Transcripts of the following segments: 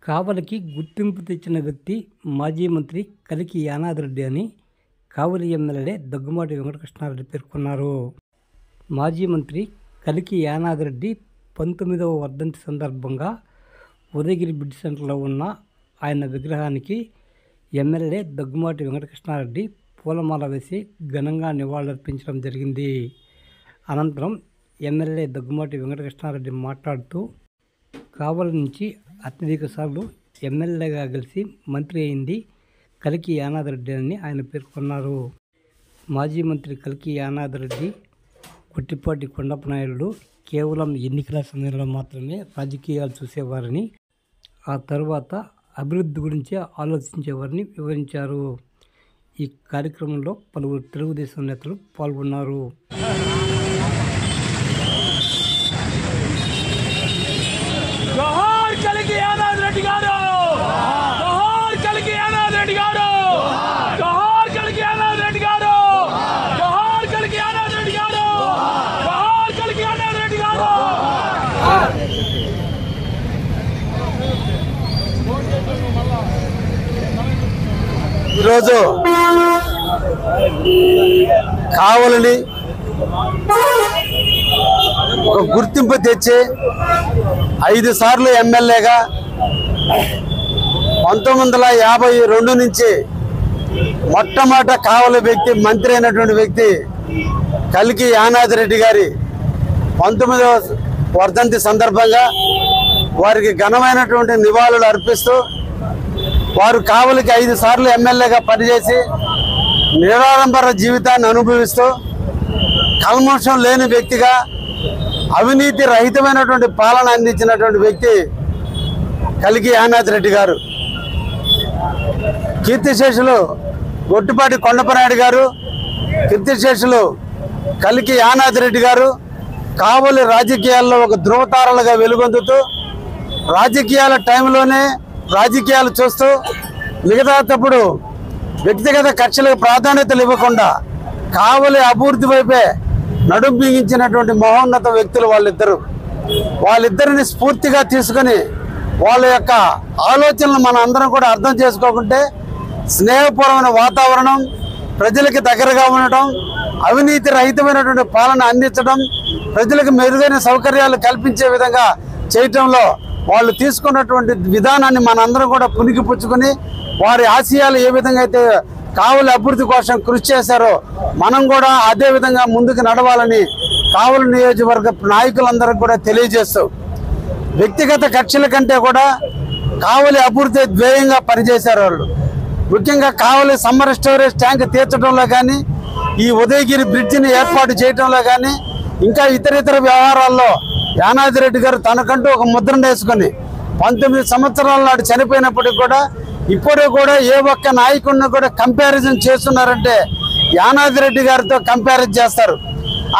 కావలికి గుర్తింపు తెచ్చిన వ్యక్తి మాజీ మంత్రి కలికి యానాదిరెడ్డి అని కావలి ఎమ్మెల్యే దగ్గుమాటి వెంకటకృష్ణారెడ్డి పేర్కొన్నారు. మాజీ మంత్రి కలికి యానాదిరెడ్డి 19వ వర్ధంతి సందర్భంగా ఉదయగిరి బ్రిడ్జ్ సెంటర్లో ఉన్న ఆయన విగ్రహానికి ఎమ్మెల్యే దగ్గుమాటి వెంకటకృష్ణారెడ్డి పూలమాల వేసి ఘనంగా నివాళులర్పించడం జరిగింది. అనంతరం ఎమ్మెల్యే దగ్గుమాటి వెంకటకృష్ణారెడ్డి మాట్లాడుతూ కావలి నుంచి అత్యధిక సార్లు ఎమ్మెల్యేగా గెలిచి మంత్రి అయింది కలికి యానాదిరెడ్డి అని ఆయన పేర్కొన్నారు. మాజీ మంత్రి కలికి యానాదిరెడ్డి కొట్టిపాటి కొండప్ప నాయుడు కేవలం ఎన్నికల సమయంలో మాత్రమే రాజకీయాలు చూసేవారని, ఆ తర్వాత అభివృద్ధి గురించే ఆలోచించేవారని వివరించారు. ఈ కార్యక్రమంలో పలువురు తెలుగుదేశం నేతలు పాల్గొన్నారు. జోహార్ కలికి యానాదిరెడ్డి గారు, జోహార్ కలికి యానాదిరెడ్డి గారు, జోహార్ కలికి యానాదిరెడ్డి గారు, జోహార్ కలికి యానాదిరెడ్డి గారు, జోహార్ కలికి యానాదిరెడ్డి గారు. ఈరోజు కావలిని ఒక గుర్తింపు తెచ్చి 5 సార్లు ఎమ్మెల్యేగా 1952 నుంచి మొట్టమొదట కావలి వ్యక్తి మంత్రి అయినటువంటి వ్యక్తి కలికి యానాదిరెడ్డి గారి 19వ వర్ధంతి సందర్భంగా వారికి ఘనమైనటువంటి నివాళులు అర్పిస్తూ, వారు కావలికి 5 సార్లు ఎమ్మెల్యేగా పనిచేసి నిరాడంబర జీవితాన్ని అనుభవిస్తూ కల్మషం లేని వ్యక్తిగా అవినీతి రహితమైనటువంటి పాలన అందించినటువంటి వ్యక్తి కలికి యానాదిరెడ్డి గారు. కీర్తిశేషులు గొట్టిపాటి కొండప్ప నాయుడు గారు, కీర్తిశేషులు కలికి యానాదిరెడ్డి గారు కావలి రాజకీయాల్లో ఒక ధృవతారలుగా వెలుగొందుతూ, రాజకీయాల టైంలోనే రాజకీయాలు చూస్తూ మిగతాటప్పుడు వ్యక్తిగత కక్షలకు ప్రాధాన్యతలు ఇవ్వకుండా కావలి అభివృద్ధి వైపే నడుం బిగించినటువంటి మహోన్నత వ్యక్తులు వాళ్ళిద్దరిని స్ఫూర్తిగా తీసుకొని వాళ్ళ యొక్క ఆలోచనలు మన అందరం కూడా అర్థం చేసుకోకుంటే స్నేహపూర్వమైన వాతావరణం, ప్రజలకి దగ్గరగా ఉండటం, అవినీతి రహితమైనటువంటి పాలన అందించడం, ప్రజలకు మెరుగైన సౌకర్యాలు కల్పించే విధంగా చేయటంలో వాళ్ళు తీసుకున్నటువంటి విధానాన్ని మనందరం కూడా పుణికిపుచ్చుకొని వారి ఆశయాలు ఏ విధంగా అయితే కావలి అభివృద్ధి కోసం కృషి చేశారో మనం కూడా అదే విధంగా ముందుకు నడవాలని కావలి నియోజకవర్గ నాయకులందరికీ కూడా తెలియజేస్తూ, వ్యక్తిగత కక్షల కంటే కూడా కావలి అభివృద్ధి ధ్యేయంగా పనిచేశారు వాళ్ళు. ముఖ్యంగా కావలి సమ్మర్ స్టోరేజ్ ట్యాంక్ తీర్చడంలో కానీ, ఈ ఉదయగిరి బ్రిడ్జిని ఏర్పాటు చేయడంలో కానీ, ఇంకా ఇతర వ్యవహారాల్లో యానాదిరెడ్డి గారు తనకంటూ ఒక ముద్రను వేసుకొని 19 సంవత్సరాల నాడు చనిపోయినప్పటికీ కూడా ఇప్పుడే కూడా ఏ ఒక్క నాయకుడిని కూడా కంపారిజన్ చేస్తున్నారంటే యానాదిరెడ్డి గారితో కంపారిజన్ చేస్తారు.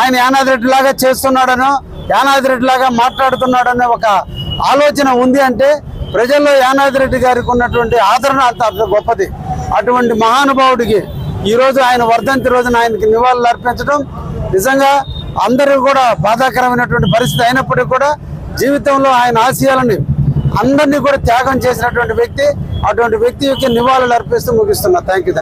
ఆయన యానాదిరెడ్డి లాగా చేస్తున్నాడనో, యానాదిరెడ్డి లాగా మాట్లాడుతున్నాడనే ఒక ఆలోచన ఉంది అంటే ప్రజల్లో యానాదిరెడ్డి గారికి ఉన్నటువంటి ఆదరణ అంత గొప్పది. అటువంటి మహానుభావుడికి ఈరోజు ఆయన వర్ధంతి రోజున ఆయనకి నివాళులు అర్పించడం నిజంగా అందరూ కూడా బాధాకరమైనటువంటి పరిస్థితి అయినప్పటికీ కూడా జీవితంలో ఆయన ఆశయాలని అందరినీ కూడా త్యాగం చేసినటువంటి వ్యక్తి. అటువంటి వ్యక్తి యొక్క నివాళులు అర్పిస్తూ ముగిస్తున్నా. Thank you.